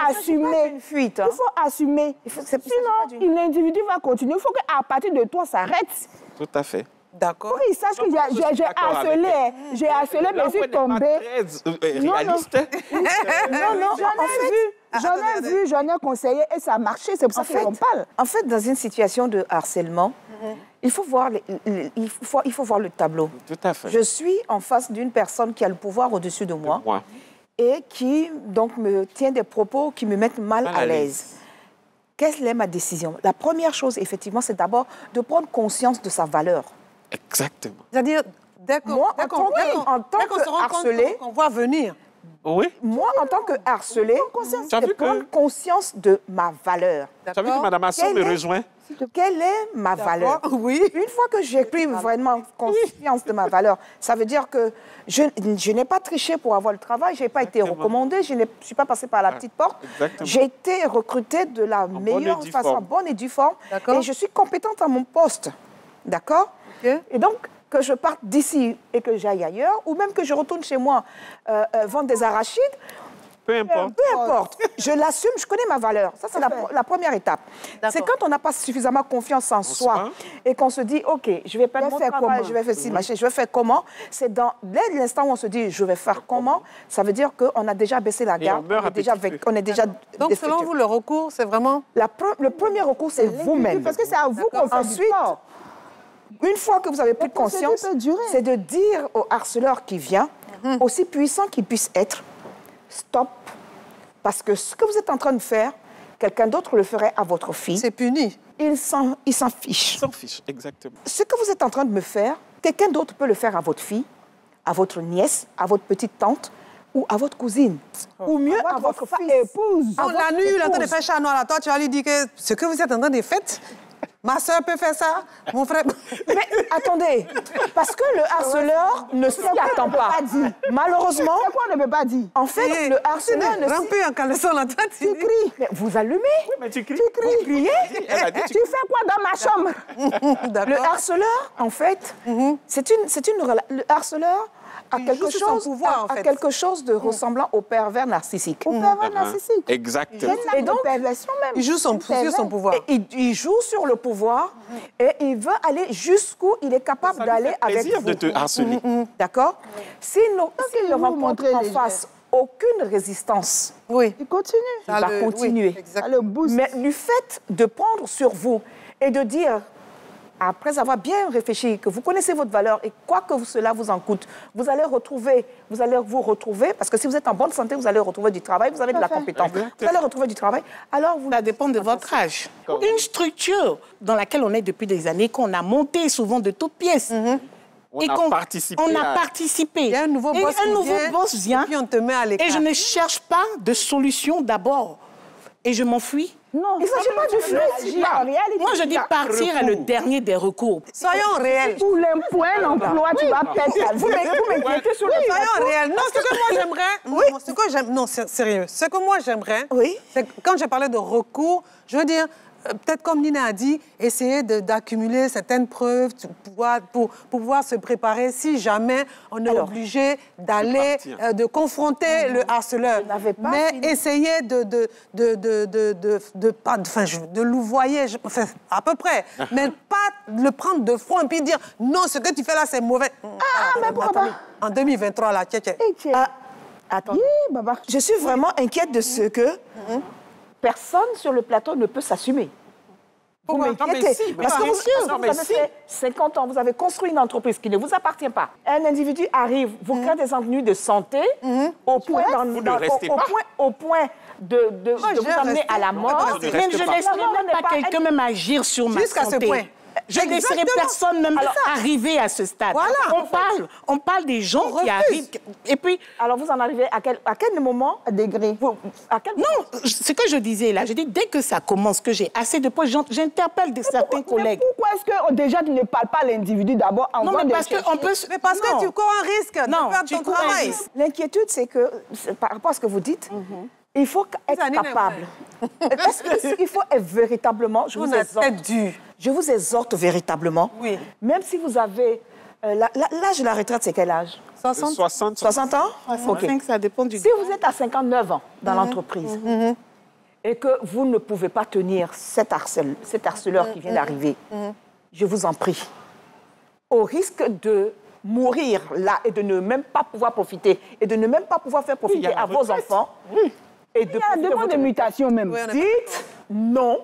assumer. Une fuite. Il faut assumer. Sinon, l'individu va continuer. Il faut qu'à partir de toi, ça arrête. Tout à fait. D'accord. Oui, sache que j'ai harcelé. J'ai harcelé, mais je suis tombée. Réaliste. Non, j'en ai conseillé et ça a marché. C'est pour ça qu'on parle. En fait, dans une situation de harcèlement, il faut voir le tableau. Tout à fait. Je suis en face d'une personne qui a le pouvoir au-dessus de moi et qui donc me tient des propos qui me mettent mal à l'aise. Quelle est ma décision? La première chose, effectivement, c'est d'abord de prendre conscience de sa valeur. Exactement. C'est-à-dire, dès qu'on se rend compte qu'on voit venir. Oui. Moi, en tant que harcelée, je prends conscience de ma valeur. Tu as vu que Mme Asson me rejoint? Quelle est ma valeur? Oui. Une fois que j'ai pris vraiment conscience de ma valeur, ça veut dire que je n'ai pas triché pour avoir le travail, je n'ai pas été recommandée, je ne suis pas passée par la petite porte. J'ai été recrutée de la meilleure façon, bonne et due forme, et je suis compétente à mon poste. D'accord? Et donc, que je parte d'ici et que j'aille ailleurs, ou même que je retourne chez moi vendre des arachides, peu importe. Peu importe. Je l'assume, je connais ma valeur. Ça, c'est la première étape. C'est quand on n'a pas suffisamment confiance en soi et qu'on se dit, OK, je vais perdre mon travail, je vais faire ci, machin, je vais faire comment. C'est dès l'instant où on se dit, je vais faire comment, ça veut dire qu'on a déjà baissé la garde, on est déjà Donc, selon vous, le recours, c'est vraiment... Le premier recours, c'est vous-même. Parce que c'est à vous qu'on fait ensuite, du tort. Une fois que vous avez pris conscience, c'est de dire au harceleur qui vient, aussi puissant qu'il puisse être, stop. Parce que ce que vous êtes en train de faire, quelqu'un d'autre le ferait à votre fille. C'est puni. Il s'en fiche. Il s'en fiche, exactement. Ce que vous êtes en train de me faire, quelqu'un d'autre peut le faire à votre fille, à votre nièce, à votre petite tante ou à votre cousine. Ou mieux, à votre épouse. La nuit, il est en train de faire chat noir à toi, tu vas lui dire que ce que vous êtes en train de faire, Ma soeur peut faire ça, mon frère... Mais attendez, parce que le harceleur ne s'y attend pas. Malheureusement... C'est quoi on ne peut pas dire? En fait, le harceleur ne s'y... Ramper en caleçon la tête, Tu cries. Mais vous allumez? Oui, mais tu cries. Tu cries. Vous criez? Tu fais quoi dans ma chambre? Le harceleur, en fait, c'est le harceleur a quelque chose de ressemblant au pervers narcissique. Au pervers narcissique. Exactement. Et donc, perversion même. Il joue sur son pouvoir. Il joue sur le pouvoir et il veut aller jusqu'où il est capable d'aller avec plaisir vous. de te harceler. D'accord? S'il ne vous rencontre montrez en les face aucune résistance, Oui. Il continue. il va continuer. Ça exact. le booste. Mais du fait de prendre sur vous et de dire, après avoir bien réfléchi, que vous connaissez votre valeur et quoi que cela vous en coûte, vous allez vous retrouver, parce que si vous êtes en bonne santé, vous allez retrouver du travail, vous avez de la compétence, vous allez retrouver du travail, alors vous... Ça dépend de votre âge. Une structure dans laquelle on est depuis des années, qu'on a montée souvent de toutes pièces. On a participé. On a participé. Il y a un nouveau boss qui vient, vient, et puis on te met à l'écart. et je ne cherche pas de solution d'abord. Et je m'enfuis. Non, il ne s'agit pas du flux. En réalité, Moi, je dis partir est le dernier des recours. Soyons réels. pour l'emploi, l'emploi, tu vas perdre ta vie. Vous m'inquiétez sur le Soyons réels. Non, ce que moi j'aimerais... Non, sérieux. Ce que moi j'aimerais, c'est que quand j'ai parlé de recours, je veux dire... Peut-être comme Nina a dit, essayer d'accumuler certaines preuves pour pouvoir se préparer si jamais on est obligé d'aller, de confronter le harceleur. Mais essayer de louvoyer, à peu près, mais pas le prendre de front et puis dire non, ce que tu fais là, c'est mauvais. mais pourquoi pas? En 2023, là, Attends. Je suis vraiment inquiète de ce que personne sur le plateau ne peut s'assumer. Vous m'inquiétez. Parce que vous avez fait 50 ans, vous avez construit une entreprise qui ne vous appartient pas. Un individu arrive, vous crée des ennuis de santé au point de vous amener à la mort. Mais je ne laisserai même pas quelqu'un même agir sur ma santé. Jusqu'à ce point. Je ne laisserai personne même arriver à ce stade. Voilà. On parle des gens qui arrivent. Et puis, alors vous en arrivez à quel moment? À degré. non, ce que je disais là, je dis dès que ça commence, que j'ai assez de points, j'interpelle certains collègues. Pourquoi est-ce que déjà tu ne parles pas à l'individu d'abord Non, mais parce qu'on peut... Mais parce que tu cours un risque de perdre ton travail. L'inquiétude, c'est que, par rapport à ce que vous dites, il faut être capable. Il faut être véritablement... Je vous exhorte véritablement. Oui. Même si vous avez... l'âge de la retraite, c'est quel âge? 60 ans? OK. Ça dépend du... Si vous êtes à 59 ans dans l'entreprise et que vous ne pouvez pas tenir cet harceleur qui vient d'arriver, je vous en prie, au risque de mourir là et de ne même pas pouvoir profiter et de ne même pas pouvoir faire profiter à vos enfants... Et il y a des demandes de mutation même. Dites non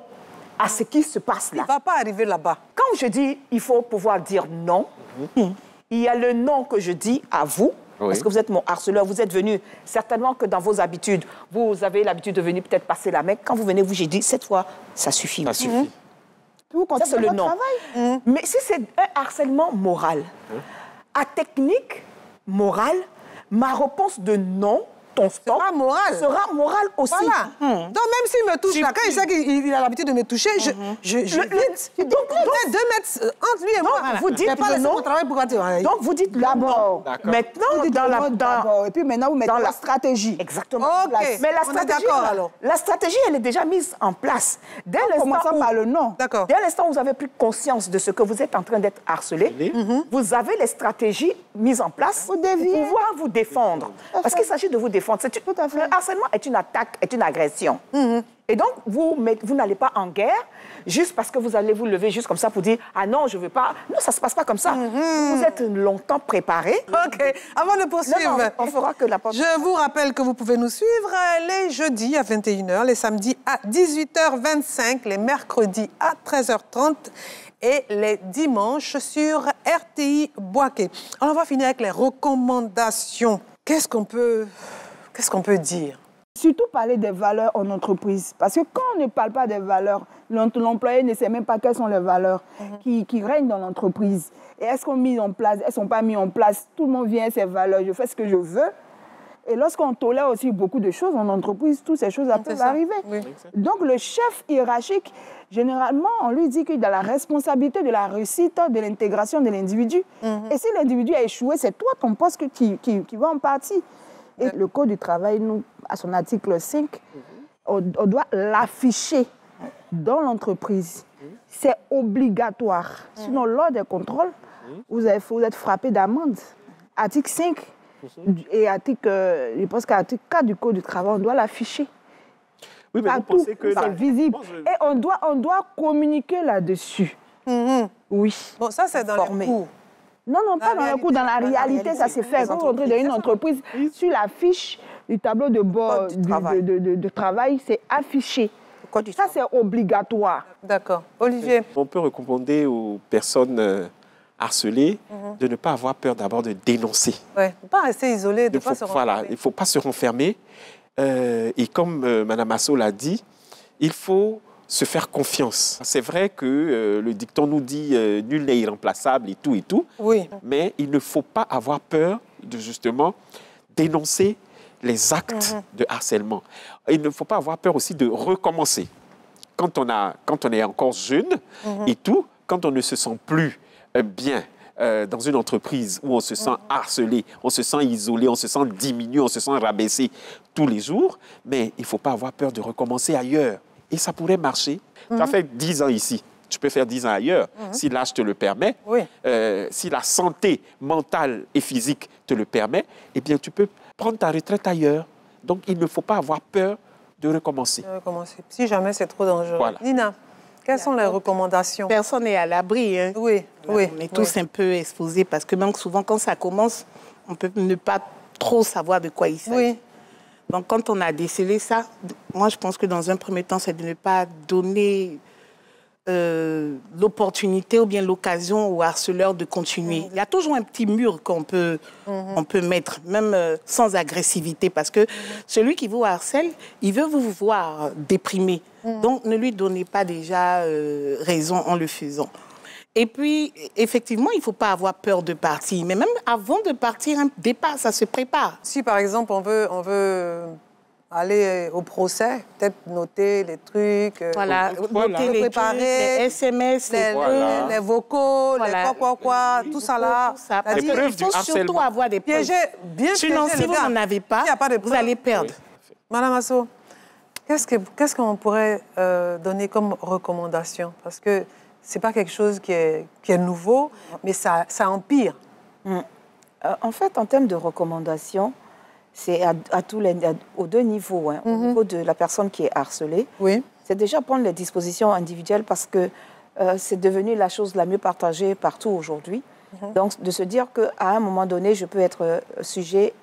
à ce qui se passe là. Il ne va pas arriver là-bas. Quand je dis il faut pouvoir dire non, il y a le non que je dis à vous, parce que vous êtes mon harceleur, vous êtes venu, certainement que dans vos habitudes, vous avez l'habitude de venir peut-être passer la main. Quand vous venez, j'ai dit, cette fois, ça suffit. Ça suffit. Ça, c'est le non. Mais si c'est un harcèlement moral, à technique morale, ma réponse de non, ton stop sera moral aussi. Voilà. Donc même s'il me touche là, quand il sait qu'il a l'habitude de me toucher, je vite. Donc 2 mètres entre lui et moi. Vous dites pas le non. Donc vous dites d'abord. Maintenant, et puis maintenant vous mettez la stratégie. Exactement. Okay. Mais la stratégie, elle est déjà mise en place. Dès l'instant par le non. D'accord. Dès l'instant où vous avez pris conscience de ce que vous êtes en train d'être harcelé, vous avez les stratégies mises en place pour pouvoir vous défendre. Parce qu'il s'agit de vous défendre. Le harcèlement est une attaque, est une agression. Et donc, vous n'allez pas en guerre juste parce que vous allez vous lever juste comme ça pour dire « Ah non, je ne veux pas... » Non, ça ne se passe pas comme ça. Vous êtes longtemps préparé. OK. Avant de poursuivre, on fera que la porte... Je vous rappelle que vous pouvez nous suivre les jeudis à 21h, les samedis à 18h25, les mercredis à 13h30 et les dimanches sur RTI Boaké. Alors, on va finir avec les recommandations. Qu'est-ce qu'on peut dire? Surtout parler des valeurs en entreprise. Parce que quand on ne parle pas des valeurs, l'employé ne sait même pas quelles sont les valeurs qui règnent dans l'entreprise. Et est-ce qu'on met en place, elles ne sont pas mises en place? Tout le monde vient à ses valeurs, je fais ce que je veux. Et lorsqu'on tolère aussi beaucoup de choses en entreprise, toutes ces choses peuvent arriver. Oui. Donc le chef hiérarchique, généralement, on lui dit qu'il a la responsabilité de la réussite, de l'intégration de l'individu. Et si l'individu a échoué, c'est toi, ton poste, qui va en partie. Et le Code du travail, nous, à son article 5, on doit l'afficher dans l'entreprise. C'est obligatoire. Sinon, lors des contrôles, vous êtes frappé d'amende. Article 5 et je pense qu'article 4 du Code du travail, on doit l'afficher. Oui, mais partout, vous pensez que c'est visible. Et on doit communiquer là-dessus. Oui. Bon, ça, c'est dans les cours. Non, pas dans le cours. Dans la réalité, ça s'est fait. Quand vous rentrez dans une entreprise, sur la fiche du tableau de bord de travail, c'est affiché. Ça, c'est obligatoire. D'accord. Olivier. On peut recommander aux personnes harcelées de ne pas avoir peur d'abord de dénoncer. Oui, ne pas rester isolé, de ne pas se renfermer. Voilà, il ne faut pas se renfermer. Et comme Mme Masso l'a dit, il faut se faire confiance. C'est vrai que le dicton nous dit « nul n'est irremplaçable » et tout. Oui. Mais il ne faut pas avoir peur de justement dénoncer les actes de harcèlement. Il ne faut pas avoir peur aussi de recommencer. Quand on est encore jeune et tout, quand on ne se sent plus bien dans une entreprise où on se sent harcelé, on se sent isolé, on se sent diminué, on se sent rabaissé tous les jours, mais il ne faut pas avoir peur de recommencer ailleurs. Et ça pourrait marcher. Tu as fait 10 ans ici. Tu peux faire 10 ans ailleurs, si l'âge te le permet. Oui. Si la santé mentale et physique te le permet, eh bien, tu peux prendre ta retraite ailleurs. Donc, il ne faut pas avoir peur de recommencer. Si jamais c'est trop dangereux. Voilà. Nina, quelles sont les recommandations? Personne n'est à l'abri. Hein. Oui. On est tous un peu exposés parce que même souvent, quand ça commence, on peut ne pas trop savoir de quoi il s'agit. Oui. Donc, quand on a décelé ça, moi, je pense que dans un premier temps, c'est de ne pas donner l'opportunité ou bien l'occasion au harceleur de continuer. Il y a toujours un petit mur qu'on peut, on peut mettre, même sans agressivité, parce que celui qui vous harcèle, il veut vous voir déprimé. Donc, ne lui donnez pas déjà raison en le faisant. Et puis, effectivement, il ne faut pas avoir peur de partir. Mais même avant de partir, un départ, ça se prépare. Si, par exemple, on veut aller au procès, peut-être noter les trucs, noter les préparer, trucs, les SMS, les vocaux, les quoi, tout ça là. Les preuves du harcèlement. Il faut surtout avoir des preuves. Sinon, si vous n'en avez pas, vous allez perdre. Madame Masso, qu'est-ce qu'on pourrait donner comme recommandation? Parce que ce n'est pas quelque chose qui est nouveau, mais ça empire. En fait, en termes de recommandations, c'est aux deux niveaux. Au niveau de la personne qui est harcelée, c'est déjà prendre les dispositions individuelles parce que c'est devenu la chose la mieux partagée partout aujourd'hui. Donc, de se dire qu'à un moment donné, je peux être sujet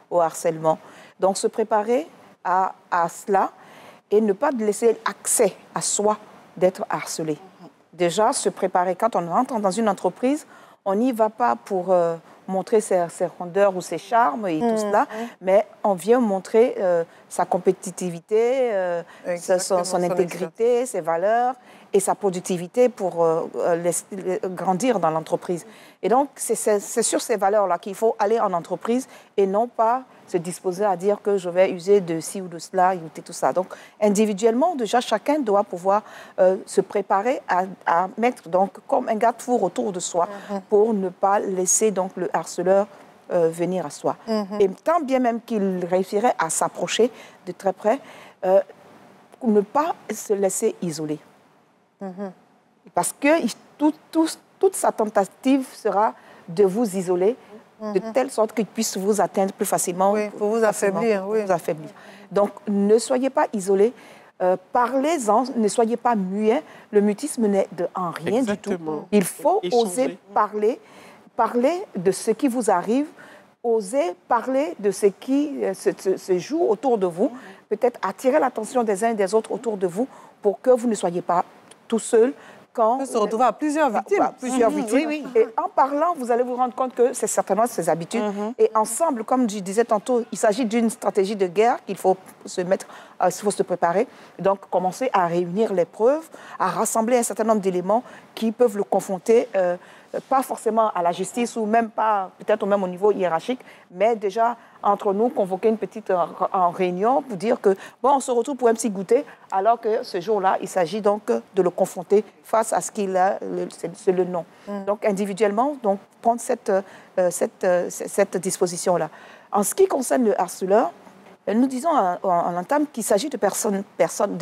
au harcèlement. Donc, se préparer à cela et ne pas laisser accès à soi d'être harcelé. Déjà, se préparer. Quand on rentre dans une entreprise, on n'y va pas pour montrer ses rondeurs ou ses charmes et tout cela, mais on vient montrer sa compétitivité, son intégrité, ses valeurs et sa productivité pour grandir dans l'entreprise. Et donc, c'est sur ces valeurs-là qu'il faut aller en entreprise et non pas se disposer à dire que je vais user de ci ou de cela, et tout ça. Donc, individuellement, déjà, chacun doit pouvoir se préparer à mettre donc, comme un garde-four autour de soi pour ne pas laisser donc, le harceleur venir à soi. Et tant bien même qu'il réussirait à s'approcher de très près, ne pas se laisser isoler. Parce que toute sa tentative sera de vous isoler de telle sorte qu'il puisse vous atteindre plus facilement. Oui, pour vous affaiblir. Vous affaiblir. Donc, ne soyez pas isolés. Parlez-en, ne soyez pas muets. Le mutisme n'est en rien du tout. Il faut oser parler de ce qui vous arrive, oser parler de ce qui se joue autour de vous, peut-être attirer l'attention des uns et des autres autour de vous pour que vous ne soyez pas tout seul. On peut se retrouver à plusieurs victimes. Oui. Et en parlant, vous allez vous rendre compte que c'est certainement ses habitudes. Et ensemble, comme je disais tantôt, il s'agit d'une stratégie de guerre qu'il faut se préparer. Donc, commencer à réunir les preuves, à rassembler un certain nombre d'éléments qui peuvent le confronter pas forcément à la justice ou même pas, peut-être même au niveau hiérarchique, mais déjà entre nous, convoquer une petite en réunion pour dire que, bon, on se retrouve pour un petit goûter, alors que ce jour-là, il s'agit donc de le confronter face à ce qu'il a, c'est le non. Donc, individuellement, donc, prendre cette disposition-là. En ce qui concerne le harceleur, nous disons en entame qu'il s'agit de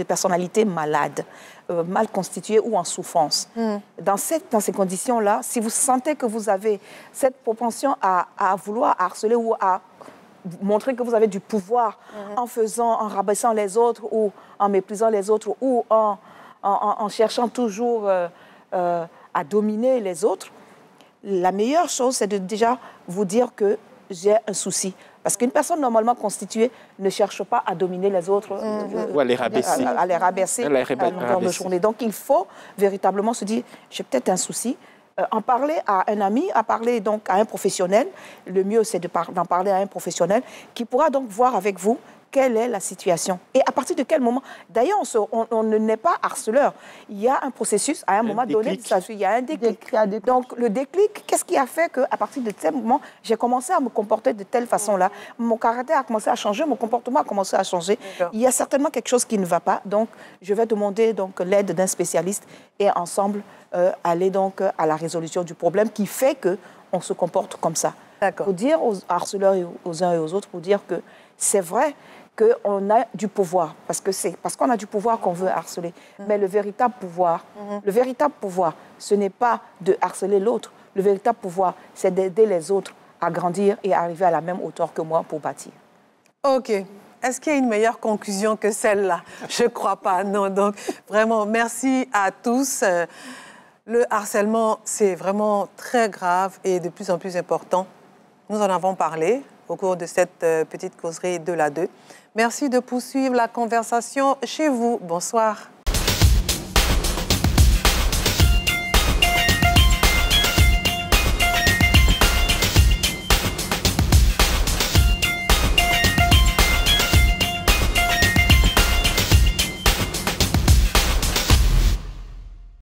personnalités malades, mal constituées ou en souffrance. Dans ces conditions-là, si vous sentez que vous avez cette propension à vouloir harceler ou à montrer que vous avez du pouvoir en rabaissant les autres ou en méprisant les autres ou en cherchant toujours à dominer les autres, la meilleure chose, c'est de déjà vous dire que j'ai un souci. Parce qu'une personne normalement constituée ne cherche pas à dominer les autres, ou à les rabaisser, à longueur de journée. Donc il faut véritablement se dire, j'ai peut-être un souci. En parler à un ami, à parler donc à un professionnel. Le mieux, c'est d'en parler à un professionnel qui pourra donc voir avec vous quelle est la situation. Et à partir de quel moment... D'ailleurs, on ne n'est pas harceleur. Il y a un processus, à un moment donné, il y a un déclic. Donc, le déclic, qu'est-ce qui a fait qu'à partir de tel moment, j'ai commencé à me comporter de telle façon-là. Mon caractère a commencé à changer, mon comportement a commencé à changer. Il y a certainement quelque chose qui ne va pas. Donc, je vais demander l'aide d'un spécialiste et ensemble aller donc à la résolution du problème qui fait qu'on se comporte comme ça. Pour dire aux harceleurs et aux uns et aux autres, pour dire que c'est vrai qu'on a du pouvoir, parce qu'on a du pouvoir qu'on veut harceler. Mais le véritable pouvoir, ce n'est pas de harceler l'autre. Le véritable pouvoir, c'est d'aider les autres à grandir et à arriver à la même hauteur que moi pour bâtir. OK. Est-ce qu'il y a une meilleure conclusion que celle-là? Je ne crois pas, non. Donc, vraiment, merci à tous. Le harcèlement, c'est vraiment très grave et de plus en plus important. Nous en avons parlé au cours de cette petite causerie de la 2. Merci de poursuivre la conversation chez vous. Bonsoir.